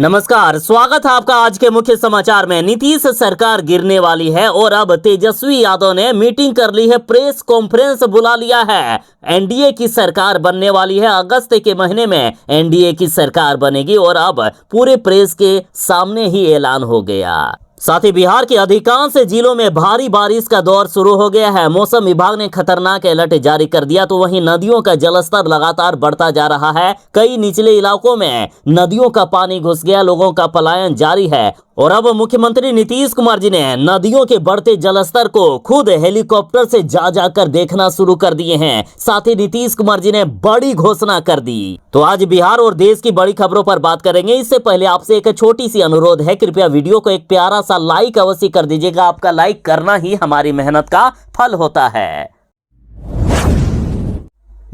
नमस्कार, स्वागत है आपका आज के मुख्य समाचार में। नीतीश सरकार गिरने वाली है और अब तेजस्वी यादव ने मीटिंग कर ली है, प्रेस कॉन्फ्रेंस बुला लिया है। एनडीए की सरकार बनने वाली है। अगस्त के महीने में एनडीए की सरकार बनेगी और अब पूरे प्रेस के सामने ही ऐलान हो गया। साथ ही बिहार के अधिकांश जिलों में भारी बारिश का दौर शुरू हो गया है। मौसम विभाग ने खतरनाक अलर्ट जारी कर दिया, तो वहीं नदियों का जलस्तर लगातार बढ़ता जा रहा है। कई निचले इलाकों में नदियों का पानी घुस गया, लोगों का पलायन जारी है। और अब मुख्यमंत्री नीतीश कुमार जी ने नदियों के बढ़ते जलस्तर को खुद हेलीकॉप्टर से जा जाकर देखना शुरू कर दिए हैं। साथ ही नीतीश कुमार जी ने बड़ी घोषणा कर दी। तो आज बिहार और देश की बड़ी खबरों पर बात करेंगे। इससे पहले आपसे एक छोटी सी अनुरोध है, कृपया वीडियो को एक प्यारा सा लाइक अवश्य कर दीजिएगा। आपका लाइक करना ही हमारी मेहनत का फल होता है।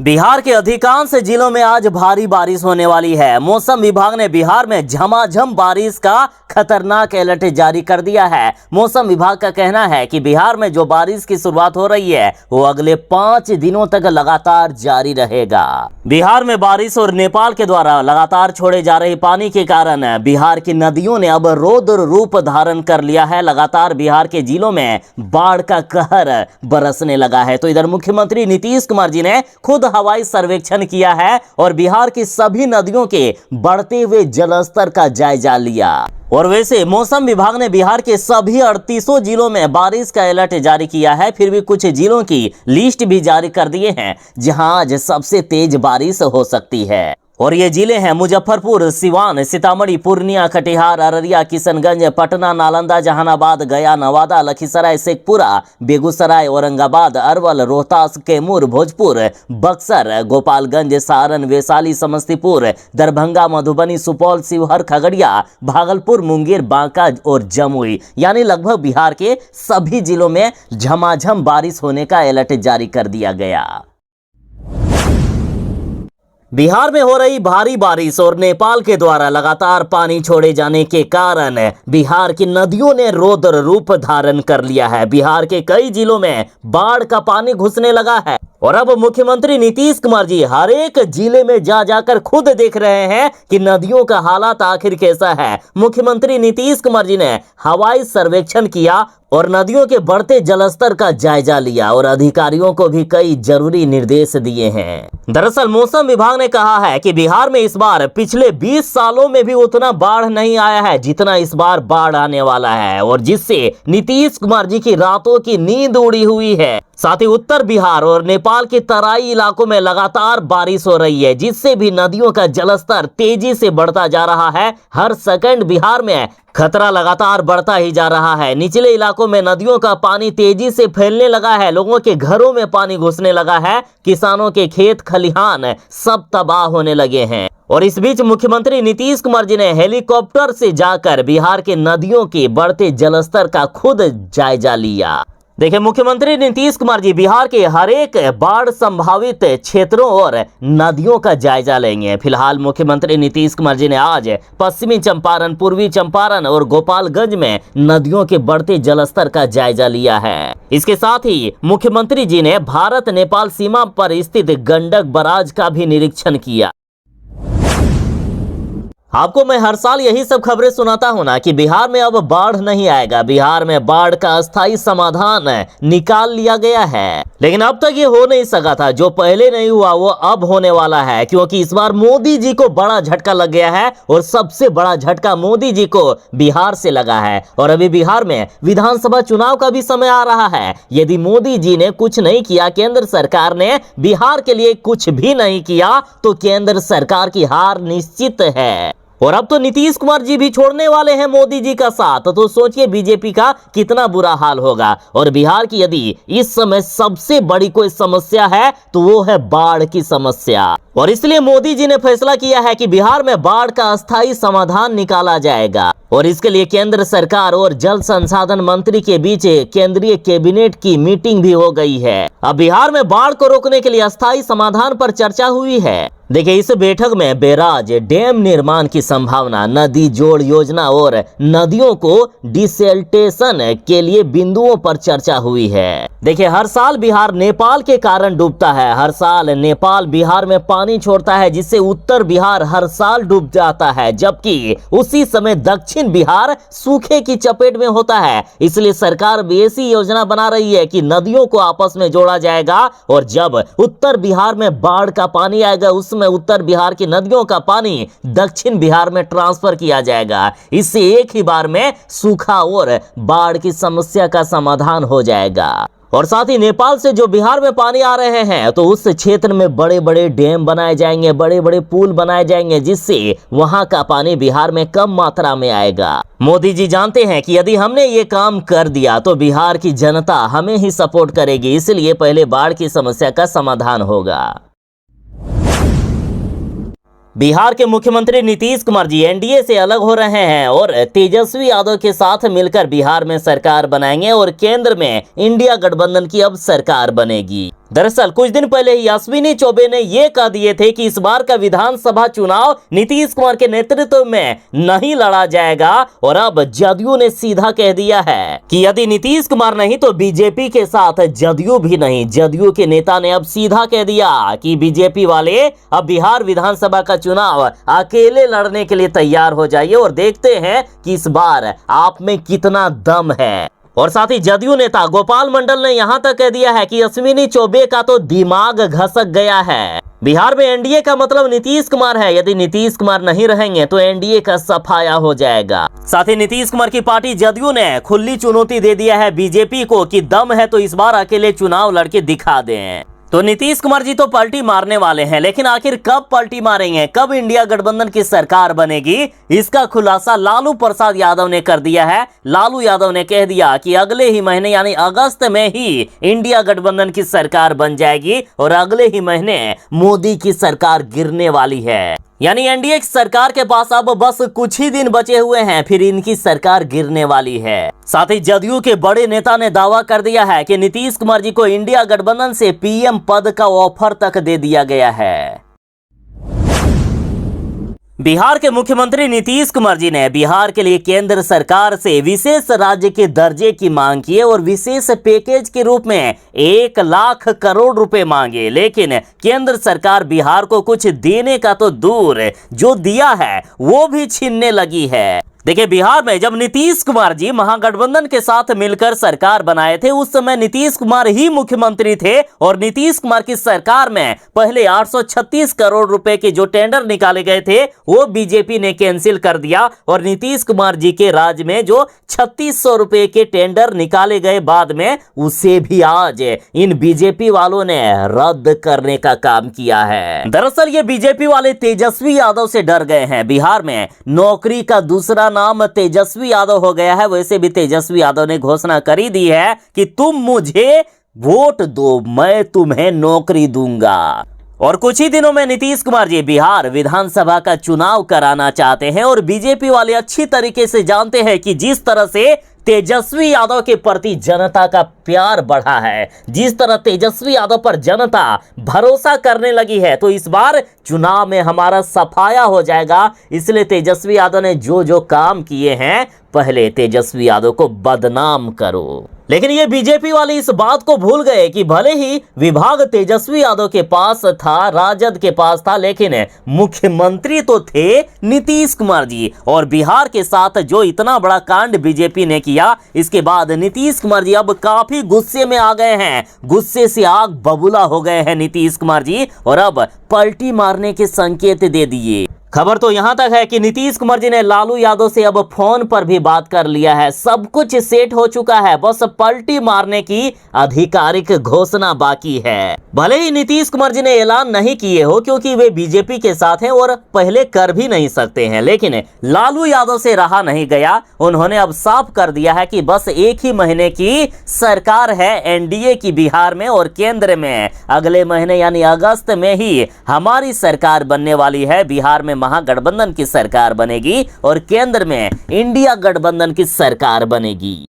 बिहार के अधिकांश जिलों में आज भारी बारिश होने वाली है। मौसम विभाग ने बिहार में झमाझम बारिश का खतरनाक अलर्ट जारी कर दिया है। मौसम विभाग का कहना है कि बिहार में जो बारिश की शुरुआत हो रही है वो अगले 5 दिनों तक लगातार जारी रहेगा। बिहार में बारिश और नेपाल के द्वारा लगातार छोड़े जा रहे पानी के कारण बिहार की नदियों ने अब रौद्र रूप धारण कर लिया है। लगातार बिहार के जिलों में बाढ़ का कहर बरसने लगा है। तो इधर मुख्यमंत्री नीतीश कुमार जी ने खुद हवाई सर्वेक्षण किया है और बिहार की सभी नदियों के बढ़ते हुए जलस्तर का जायजा लिया। और वैसे मौसम विभाग ने बिहार के सभी 38 जिलों में बारिश का अलर्ट जारी किया है। फिर भी कुछ जिलों की लिस्ट भी जारी कर दिए हैं जहां आज सबसे तेज बारिश हो सकती है। और ये जिले हैं मुजफ्फरपुर, सिवान, सीतामढ़ी, पूर्णिया, कटिहार, अररिया, किशनगंज, पटना, नालंदा, जहानाबाद, गया, नवादा, लखीसराय, शेखपुरा, बेगूसराय, औरंगाबाद, अरवल, रोहतास, कैमूर, भोजपुर, बक्सर, गोपालगंज, सारण, वैशाली, समस्तीपुर, दरभंगा, मधुबनी, सुपौल, शिवहर, खगड़िया, भागलपुर, मुंगेर, बांका और जमुई, यानी लगभग बिहार के सभी जिलों में झमाझम बारिश होने का अलर्ट जारी कर दिया गया। बिहार में हो रही भारी बारिश और नेपाल के द्वारा लगातार पानी छोड़े जाने के कारण बिहार की नदियों ने रौद्र रूप धारण कर लिया है। बिहार के कई जिलों में बाढ़ का पानी घुसने लगा है और अब मुख्यमंत्री नीतीश कुमार जी हर एक जिले में जा जाकर खुद देख रहे हैं कि नदियों का हालात आखिर कैसा है। मुख्यमंत्री नीतीश कुमार जी ने हवाई सर्वेक्षण किया और नदियों के बढ़ते जलस्तर का जायजा लिया और अधिकारियों को भी कई जरूरी निर्देश दिए हैं। दरअसल मौसम विभाग ने कहा है कि बिहार में इस बार पिछले 20 सालों में भी उतना बाढ़ नहीं आया है जितना इस बार बाढ़ आने वाला है, और जिससे नीतीश कुमार जी की रातों की नींद उड़ी हुई है। साथ ही उत्तर बिहार और नेपाल के तराई इलाकों में लगातार बारिश हो रही है, जिससे भी नदियों का जलस्तर तेजी से बढ़ता जा रहा है। हर सेकंड बिहार में खतरा लगातार बढ़ता ही जा रहा है। निचले इलाकों में नदियों का पानी तेजी से फैलने लगा है, लोगों के घरों में पानी घुसने लगा है, किसानों के खेत खलिहान सब तबाह होने लगे हैं। और इस बीच मुख्यमंत्री नीतीश कुमार जी ने हेलीकॉप्टर से जाकर बिहार के नदियों के बढ़ते जलस्तर का खुद जायजा लिया। देखिए, मुख्यमंत्री नीतीश कुमार जी बिहार के हर एक बाढ़ संभावित क्षेत्रों और नदियों का जायजा लेंगे। फिलहाल मुख्यमंत्री नीतीश कुमार जी ने आज पश्चिमी चंपारण, पूर्वी चंपारण और गोपालगंज में नदियों के बढ़ते जलस्तर का जायजा लिया है। इसके साथ ही मुख्यमंत्री जी ने भारत नेपाल सीमा पर स्थित गंडक बराज का भी निरीक्षण किया। आपको मैं हर साल यही सब खबरें सुनाता हूं ना कि बिहार में अब बाढ़ नहीं आएगा, बिहार में बाढ़ का अस्थायी समाधान निकाल लिया गया है, लेकिन अब तक ये हो नहीं सका था। जो पहले नहीं हुआ वो अब होने वाला है, क्योंकि इस बार मोदी जी को बड़ा झटका लग गया है और सबसे बड़ा झटका मोदी जी को बिहार से लगा है। और अभी बिहार में विधानसभा चुनाव का भी समय आ रहा है। यदि मोदी जी ने कुछ नहीं किया, केंद्र सरकार ने बिहार के लिए कुछ भी नहीं किया, तो केंद्र सरकार की हार निश्चित है। और अब तो नीतीश कुमार जी भी छोड़ने वाले हैं मोदी जी का साथ, तो सोचिए बीजेपी का कितना बुरा हाल होगा। और बिहार की यदि इस समय सबसे बड़ी कोई समस्या है तो वो है बाढ़ की समस्या, और इसलिए मोदी जी ने फैसला किया है कि बिहार में बाढ़ का अस्थायी समाधान निकाला जाएगा। और इसके लिए केंद्र सरकार और जल संसाधन मंत्री के बीच केंद्रीय कैबिनेट की मीटिंग भी हो गई है। अब बिहार में बाढ़ को रोकने के लिए अस्थायी समाधान पर चर्चा हुई है। देखिए, इस बैठक में बैराज, डैम निर्माण की संभावना, नदी जोड़ योजना और नदियों को डिसल्टेशन के लिए बिंदुओं पर चर्चा हुई है। देखिए, हर साल बिहार नेपाल के कारण डूबता है। हर साल नेपाल बिहार में पानी छोड़ता है, जिससे उत्तर बिहार हर साल डूब जाता है, जबकि उसी समय दक्षिण बिहार सूखे की चपेट में होता है। इसलिए सरकार भी ऐसी योजना बना रही है कि नदियों को आपस में जोड़ा जाएगा और जब उत्तर बिहार में बाढ़ का पानी आएगा उसमें उत्तर बिहार की नदियों का पानी दक्षिण बिहार में ट्रांसफर किया जाएगा। इससे एक ही बार में सूखा और बाढ़ की समस्या का समाधान हो जाएगा। और साथ ही नेपाल से जो बिहार में पानी आ रहे हैं तो उस क्षेत्र में बड़े बड़े डैम बनाए जाएंगे, बड़े बड़े पुल बनाए जाएंगे, जिससे वहां का पानी बिहार में कम मात्रा में आएगा। मोदी जी जानते हैं कि यदि हमने ये काम कर दिया तो बिहार की जनता हमें ही सपोर्ट करेगी, इसलिए पहले बाढ़ की समस्या का समाधान होगा। बिहार के मुख्यमंत्री नीतीश कुमार जी एनडीए से अलग हो रहे हैं और तेजस्वी यादव के साथ मिलकर बिहार में सरकार बनाएंगे और केंद्र में इंडिया गठबंधन की अब सरकार बनेगी। दरअसल कुछ दिन पहले ही अश्विनी चौबे ने ये कह दिए थे कि इस बार का विधानसभा चुनाव नीतीश कुमार के नेतृत्व में नहीं लड़ा जाएगा और अब जदयू ने सीधा कह दिया है कि यदि नीतीश कुमार नहीं तो बीजेपी के साथ जदयू भी नहीं। जदयू के नेता ने अब सीधा कह दिया कि बीजेपी वाले अब बिहार विधानसभा का चुनाव अकेले लड़ने के लिए तैयार हो जाइए और देखते हैं कि इस बार आप में कितना दम है। और साथ ही जदयू नेता गोपाल मंडल ने यहां तक कह दिया है कि अश्विनी चौबे का तो दिमाग घसक गया है। बिहार में एनडीए का मतलब नीतीश कुमार है। यदि नीतीश कुमार नहीं रहेंगे तो एनडीए का सफाया हो जाएगा। साथ ही नीतीश कुमार की पार्टी जदयू ने खुली चुनौती दे दिया है बीजेपी को कि दम है तो इस बार अकेले चुनाव लड़के दिखा दें। तो नीतीश कुमार जी तो पलटी मारने वाले हैं, लेकिन आखिर कब पलटी मारेंगे, कब इंडिया गठबंधन की सरकार बनेगी, इसका खुलासा लालू प्रसाद यादव ने कर दिया है। लालू यादव ने कह दिया कि अगले ही महीने यानी अगस्त में ही इंडिया गठबंधन की सरकार बन जाएगी और अगले ही महीने मोदी की सरकार गिरने वाली है। यानी एनडीए की सरकार के पास अब बस कुछ ही दिन बचे हुए हैं, फिर इनकी सरकार गिरने वाली है। साथ ही जदयू के बड़े नेता ने दावा कर दिया है कि नीतीश कुमार जी को इंडिया गठबंधन से पीएम पद का ऑफर तक दे दिया गया है। बिहार के मुख्यमंत्री नीतीश कुमार जी ने बिहार के लिए केंद्र सरकार से विशेष राज्य के दर्जे की मांग की है और विशेष पैकेज के रूप में 1 लाख करोड़ रुपए मांगे, लेकिन केंद्र सरकार बिहार को कुछ देने का तो दूर, जो दिया है वो भी छीनने लगी है। देखिए, बिहार में जब नीतीश कुमार जी महागठबंधन के साथ मिलकर सरकार बनाए थे उस समय नीतीश कुमार ही मुख्यमंत्री थे और नीतीश कुमार की सरकार में पहले 836 करोड़ रुपए के जो टेंडर निकाले गए थे वो बीजेपी ने कैंसिल कर दिया और नीतीश कुमार जी के राज में जो 3600 रुपए के टेंडर निकाले गए बाद में उसे भी आज इन बीजेपी वालों ने रद्द करने का काम किया है। दरअसल ये बीजेपी वाले तेजस्वी यादव से डर गए हैं। बिहार में नौकरी का दूसरा नाम तेजस्वी यादव हो गया है। वैसे भी तेजस्वी यादव ने घोषणा कर ही दी है कि तुम मुझे वोट दो, मैं तुम्हें नौकरी दूंगा। और कुछ ही दिनों में नीतीश कुमार जी बिहार विधानसभा का चुनाव कराना चाहते हैं और बीजेपी वाले अच्छी तरीके से जानते हैं कि जिस तरह से तेजस्वी यादव के प्रति जनता का प्यार बढ़ा है, जिस तरह तेजस्वी यादव पर जनता भरोसा करने लगी है, तो इस बार चुनाव में हमारा सफाया हो जाएगा। इसलिए तेजस्वी यादव ने जो जो काम किए हैं पहले तेजस्वी यादव को बदनाम करो। लेकिन ये बीजेपी वाले इस बात को भूल गए कि भले ही विभाग तेजस्वी यादव के पास था, राजद के पास था, लेकिन मुख्यमंत्री तो थे नीतीश कुमार जी। और बिहार के साथ जो इतना बड़ा कांड बीजेपी ने किया, इसके बाद नीतीश कुमार जी अब काफी गुस्से में आ गए हैं। गुस्से से आग बबूला हो गए हैं नीतीश कुमार जी और अब पलटी मारने के संकेत दे दिए। खबर तो यहां तक है कि नीतीश कुमार जी ने लालू यादव से अब फोन पर भी बात कर लिया है। सब कुछ सेट हो चुका है, बस पलटी मारने की आधिकारिक घोषणा बाकी है। भले ही नीतीश कुमार जी ने ऐलान नहीं किए हो क्योंकि वे बीजेपी के साथ हैं और पहले कर भी नहीं सकते हैं, लेकिन लालू यादव से रहा नहीं गया। उन्होंने अब साफ कर दिया है कि बस 1 ही महीने की सरकार है एनडीए की बिहार में और केंद्र में अगले महीने यानी अगस्त में ही हमारी सरकार बनने वाली है। बिहार में महागठबंधन की सरकार बनेगी और केंद्र में इंडिया गठबंधन की सरकार बनेगी।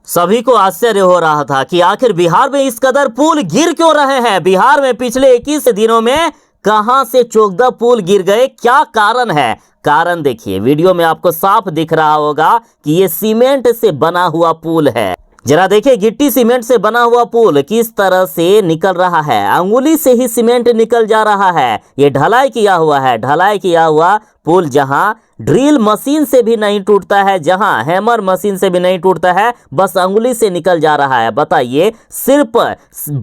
सभी को आश्चर्य हो रहा था कि आखिर बिहार में इस कदर पुल गिर क्यों रहे हैं। बिहार में पिछले 21 दिनों में कहां से चोखदा पुल गिर गए, क्या कारण है? कारण देखिए, वीडियो में आपको साफ दिख रहा होगा कि ये सीमेंट से बना हुआ पुल है। जरा देखिए, गिट्टी सीमेंट से बना हुआ पुल किस तरह से निकल रहा है। अंगुली से ही सीमेंट निकल जा रहा है। ये ढलाई किया हुआ है, ढलाई किया हुआ पुल जहां ड्रिल मशीन से भी नहीं टूटता है, जहां हैमर मशीन से भी नहीं टूटता है, बस अंगुली से निकल जा रहा है। बताइए, सिर्फ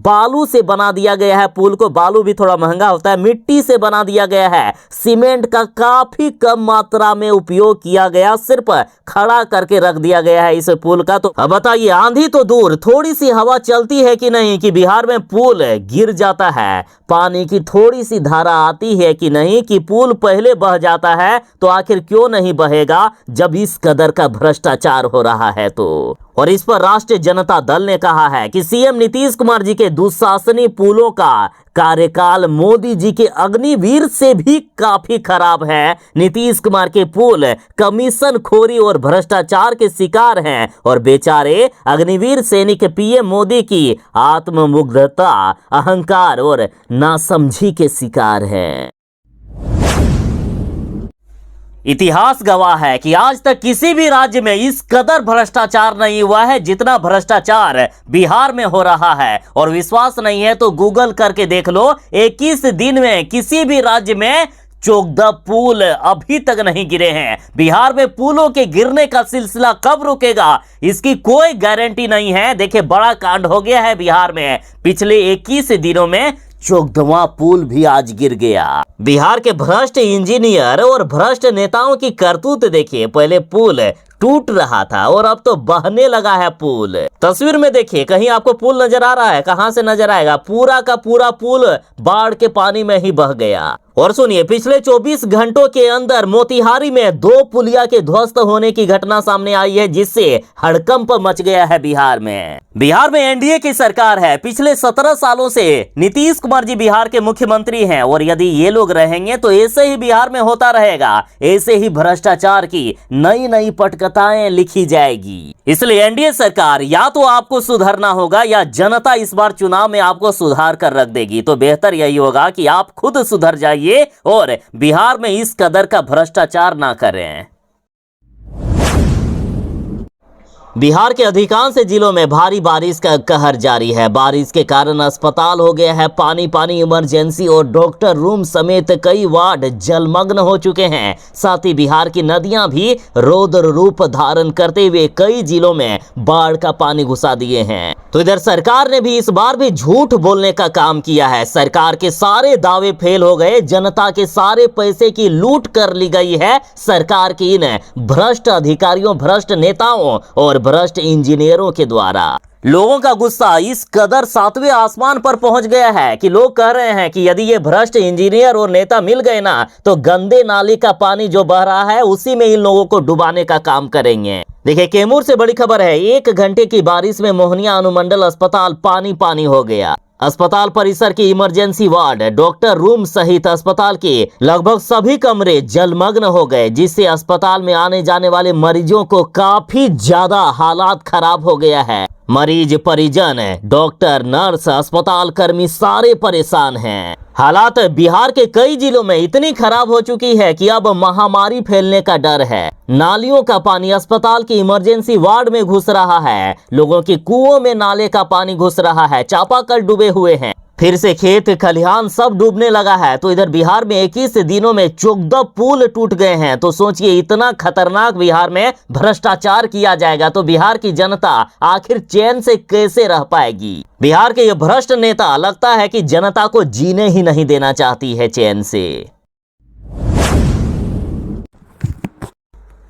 बालू से बना दिया गया है पुल को। बालू भी थोड़ा महंगा होता है, मिट्टी से बना दिया गया है। सीमेंट का काफी कम मात्रा में उपयोग किया गया, सिर्फ खड़ा करके रख दिया गया है इस पुल का। तो अब बताइए, आंधी तो दूर, थोड़ी सी हवा चलती है कि नहीं कि बिहार में पुल गिर जाता है। पानी की थोड़ी सी धारा आती है कि नहीं कि पुल पहले बह जाता है। तो आखिर क्यों नहीं बहेगा जब इस कदर का भ्रष्टाचार हो रहा है तो। और इस पर राष्ट्रीय जनता दल ने कहा है कि सीएम नीतीश कुमार जी के दुशासनी पुलों का कार्यकाल मोदी जी के अग्निवीर से भी काफी खराब है। नीतीश कुमार के पुल कमीशन खोरी और भ्रष्टाचार के शिकार हैं और बेचारे अग्निवीर सैनिक पीएम मोदी की आत्ममुग्धता, अहंकार और नासमझी के शिकार हैं। इतिहास गवाह है कि आज तक किसी भी राज्य में इस कदर भ्रष्टाचार नहीं हुआ है जितना भ्रष्टाचार बिहार में हो रहा है। और विश्वास नहीं है तो गूगल करके देख लो, 21 दिन में किसी भी राज्य में चोखदा पुल अभी तक नहीं गिरे हैं। बिहार में पुलों के गिरने का सिलसिला कब रुकेगा, इसकी कोई गारंटी नहीं है। देखिए, बड़ा कांड हो गया है बिहार में। पिछले 21 दिनों में चोखदवा पुल भी आज गिर गया। बिहार के भ्रष्ट इंजीनियर और भ्रष्ट नेताओं की करतूत देखिए। पहले पुल टूट रहा था और अब तो बहने लगा है पुल। तस्वीर में देखिए, कहीं आपको पुल नजर आ रहा है? कहां से नजर आएगा? पूरा का पूरा पुल बाढ़ के पानी में ही बह गया। और सुनिए, पिछले 24 घंटों के अंदर मोतिहारी में 2 पुलिया के ध्वस्त होने की घटना सामने आई है, जिससे हड़कंप मच गया है बिहार में। बिहार में एनडीए की सरकार है। पिछले 17 सालों से नीतीश कुमार जी बिहार के मुख्यमंत्री हैं और यदि ये लोग रहेंगे तो ऐसे ही बिहार में होता रहेगा। ऐसे ही भ्रष्टाचार की नई नई पटकथाएं लिखी जाएगी। इसलिए एनडीए सरकार, या तो आपको सुधरना होगा या जनता इस बार चुनाव में आपको सुधार कर रख देगी। तो बेहतर यही होगा कि आप खुद सुधर जाइए और बिहार में इस कदर का भ्रष्टाचार ना करें। बिहार के अधिकांश जिलों में भारी बारिश का कहर जारी है। बारिश के कारण अस्पताल हो गया है पानी पानी। इमरजेंसी और डॉक्टर रूम समेत कई वार्ड जलमग्न हो चुके हैं। साथ ही बिहार की नदियां भी रौद्र रूप धारण करते हुए कई जिलों में बाढ़ का पानी घुसा दिए हैं। तो इधर सरकार ने भी इस बार भी झूठ बोलने का काम किया है। सरकार के सारे दावे फेल हो गए। जनता के सारे पैसे की लूट कर ली गई है सरकार की इन भ्रष्ट अधिकारियों, भ्रष्ट नेताओं और भ्रष्ट इंजीनियरों के द्वारा। लोगों का गुस्सा इस कदर 7वें आसमान पर पहुंच गया है कि लोग कह रहे हैं कि यदि ये भ्रष्ट इंजीनियर और नेता मिल गए ना तो गंदे नाली का पानी जो बह रहा है उसी में इन लोगों को डुबाने का काम करेंगे। देखिए, कैमूर से बड़ी खबर है। 1 घंटे की बारिश में मोहनिया अनुमंडल अस्पताल पानी पानी हो गया। अस्पताल परिसर की इमरजेंसी वार्ड, डॉक्टर रूम सहित अस्पताल के लगभग सभी कमरे जलमग्न हो गए, जिससे अस्पताल में आने जाने वाले मरीजों को काफी ज्यादा हालात खराब हो गया है। मरीज, परिजन, डॉक्टर, नर्स, अस्पताल कर्मी सारे परेशान हैं। हालात बिहार के कई जिलों में इतनी खराब हो चुकी है कि अब महामारी फैलने का डर है। नालियों का पानी अस्पताल की इमरजेंसी वार्ड में घुस रहा है। लोगों के कुओं में नाले का पानी घुस रहा है। चापाकल डूबे हुए हैं। फिर से खेत खलिहान सब डूबने लगा है। तो इधर बिहार में 21 दिनों में चोखदा पुल टूट गए हैं। तो सोचिए, इतना खतरनाक बिहार में भ्रष्टाचार किया जाएगा तो बिहार की जनता आखिर चैन से कैसे रह पाएगी। बिहार के ये भ्रष्ट नेता लगता है कि जनता को जीने ही नहीं देना चाहती है चैन से।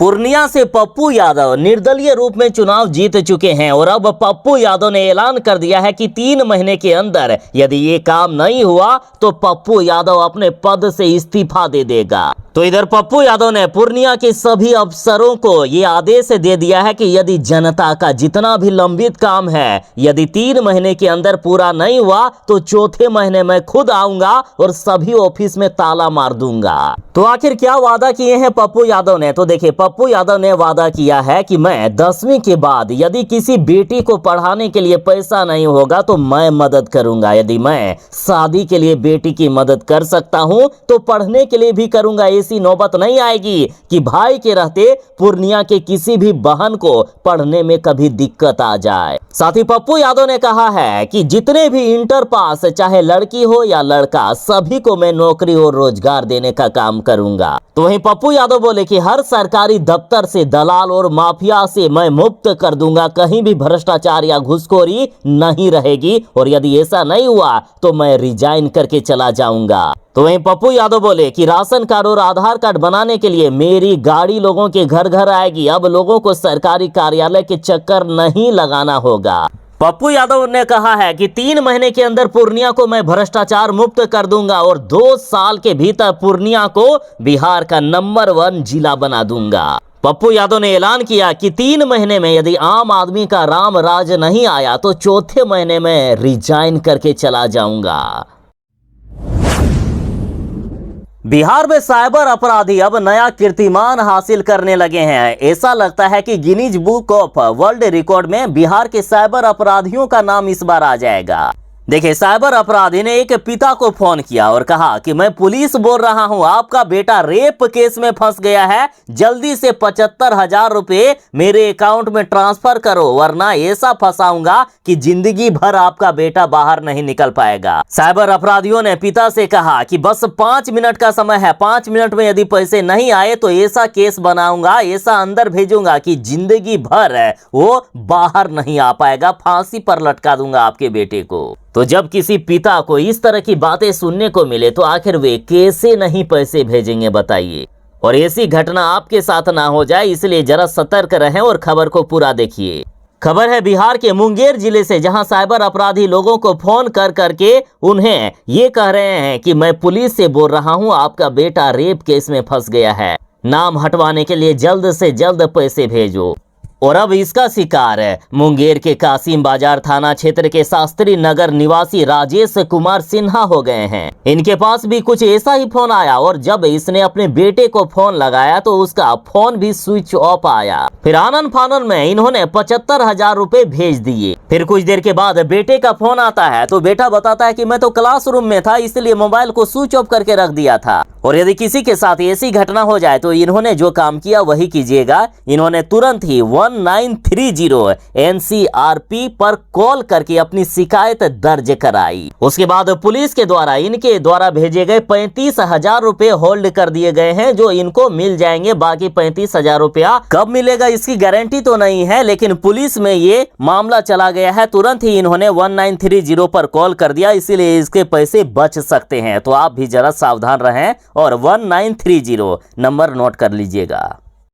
पूर्णिया से पप्पू यादव निर्दलीय रूप में चुनाव जीत चुके हैं और अब पप्पू यादव ने ऐलान कर दिया है कि 3 महीने के अंदर यदि ये काम नहीं हुआ तो पप्पू यादव अपने पद से इस्तीफा दे देगा। तो इधर पप्पू यादव ने पूर्णिया के सभी अफसरों को ये आदेश दे दिया है कि यदि जनता का जितना भी लंबित काम है यदि 3 महीने के अंदर पूरा नहीं हुआ तो चौथे महीने में खुद आऊंगा और सभी ऑफिस में ताला मार दूंगा। तो आखिर क्या वादा किए हैं पप्पू यादव ने? तो देखिए, पप्पू यादव ने वादा किया है कि मैं 10वीं के बाद यदि किसी बेटी को पढ़ाने के लिए पैसा नहीं होगा तो मैं मदद करूंगा। यदि मैं शादी के लिए बेटी की मदद कर सकता हूं तो पढ़ने के लिए भी करूंगा। ऐसी नौबत नहीं आएगी कि भाई के रहते पूर्णिया के किसी भी बहन को पढ़ने में कभी दिक्कत आ जाए। साथ ही पप्पू यादव ने कहा है कि जितने भी इंटर पास चाहे लड़की हो या लड़का सभी को मैं नौकरी और रोजगार देने का काम करूंगा। तो वहीं पप्पू यादव बोले कि हर सरकारी दफ्तर से दलाल और माफिया से मैं मुक्त कर दूंगा। कहीं भी भ्रष्टाचार या घुसखोरी नहीं रहेगी और यदि ऐसा नहीं हुआ तो मैं रिजाइन करके चला जाऊंगा। तो वहीं पप्पू यादव बोले कि राशन कार्ड और आधार कार्ड बनाने के लिए मेरी गाड़ी लोगों के घर घर आएगी। अब लोगों को सरकारी कार्यालय के चक्कर नहीं लगाना होगा। पप्पू यादव ने कहा है कि 3 महीने के अंदर पूर्णिया को मैं भ्रष्टाचार मुक्त कर दूंगा और 2 साल के भीतर पूर्णिया को बिहार का नंबर 1 जिला बना दूंगा। पप्पू यादव ने ऐलान किया कि 3 महीने में यदि आम आदमी का राम राज नहीं आया तो चौथे महीने में रिजाइन करके चला जाऊंगा। बिहार में साइबर अपराधी अब नया कीर्तिमान हासिल करने लगे हैं। ऐसा लगता है कि Guinness book of world record में बिहार के साइबर अपराधियों का नाम इस बार आ जाएगा। देखिए, साइबर अपराधी ने एक पिता को फोन किया और कहा कि मैं पुलिस बोल रहा हूं, आपका बेटा रेप केस में फंस गया है, जल्दी से 75,000 रुपए मेरे अकाउंट में ट्रांसफर करो वरना ऐसा फंसाऊंगा कि जिंदगी भर आपका बेटा बाहर नहीं निकल पाएगा। साइबर अपराधियों ने पिता से कहा कि बस 5 मिनट का समय है, 5 मिनट में यदि पैसे नहीं आए तो ऐसा केस बनाऊंगा, ऐसा अंदर भेजूंगा कि जिंदगी भर वो बाहर नहीं आ पाएगा, फांसी पर लटका दूंगा आपके बेटे को। तो जब किसी पिता को इस तरह की बातें सुनने को मिले तो आखिर वे कैसे नहीं पैसे भेजेंगे बताइए। और ऐसी घटना आपके साथ ना हो जाए इसलिए जरा सतर्क रहें और खबर को पूरा देखिए। खबर है बिहार के मुंगेर जिले से, जहां साइबर अपराधी लोगों को फोन कर करके उन्हें ये कह रहे हैं कि मैं पुलिस से बोल रहा हूं, आपका बेटा रेप केस में फंस गया है, नाम हटवाने के लिए जल्द से जल्द पैसे भेजो। और अब इसका शिकार मुंगेर के कासिम बाजार थाना क्षेत्र के शास्त्री नगर निवासी राजेश कुमार सिन्हा हो गए हैं। इनके पास भी कुछ ऐसा ही फोन आया और जब इसने अपने बेटे को फोन लगाया तो उसका फोन भी स्विच ऑफ आया। फिर आनन फानन में इन्होंने 75,000 रुपए भेज दिए। फिर कुछ देर के बाद बेटे का फोन आता है तो बेटा बताता है कि मैं तो क्लासरूम में था इसलिए मोबाइल को स्विच ऑफ करके रख दिया था। और यदि किसी के साथ ऐसी घटना हो जाए तो इन्होंने जो काम किया वही कीजिएगा। इन्होंने तुरंत ही 1930 NCRP पर कॉल करके अपनी शिकायत दर्ज कराई। उसके बाद पुलिस के द्वारा इनके द्वारा भेजे गए 35,000 रुपए होल्ड कर दिए गए हैं जो इनको मिल जाएंगे। बाकी 35,000 रुपया कब मिलेगा इसकी गारंटी तो नहीं है, लेकिन पुलिस में ये मामला चला गया है। तुरंत ही इन्होंने 1930 पर कॉल कर दिया, इसीलिए इसके पैसे बच सकते हैं। तो आप भी जरा सावधान रहें और 1930 नंबर नोट कर लीजिएगा।